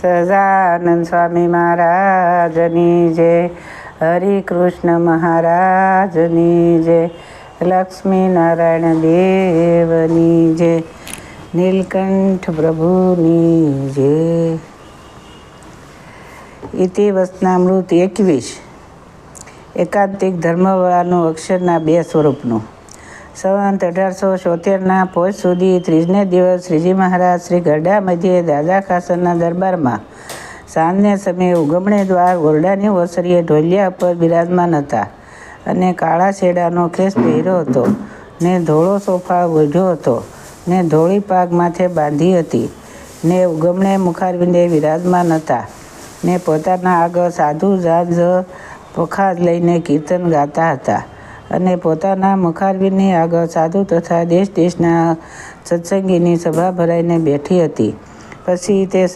સહજાનંદ સ્વામી મહારાજની જય, હરિકૃષ્ણ મહારાજની જય, લક્ષ્મી નારાયણ દેવની જય, નીલકંઠ પ્રભુની જય. ઇતિ વચનામૃત 21. એકાંતિક ધર્મવાળાનું અક્ષરના 2 સ્વરૂપનું. સંવંત 1876ના પોષ સુધી ત્રીજને દિવસ શ્રીજી મહારાજ શ્રી ગરડા મધ્યે દાદા ખાસરના દરબારમાં સાંજને સમયે ઉગમણે દ્વાર ઓરડાની ઓસરીએ ઢોલિયા ઉપર બિરાજમાન હતા અને કાળા શેડાનો ખેસ પહેર્યો હતો ને ધોળો સોફા ઓઢ્યો હતો ને ધોળી પાગ માથે બાંધી હતી ને ઉગમણે મુખારવિંદે વિરાજમાન હતા ને પોતાના આગળ સાધુ જાજ પખાજ લઈને કીર્તન ગાતા હતા અને પોતાના મુખારવિંદની આગળ સાધુ તથા દેશ દેશના સત્સંગીની સભા ભરાઈને બેઠી હતી. પછી તે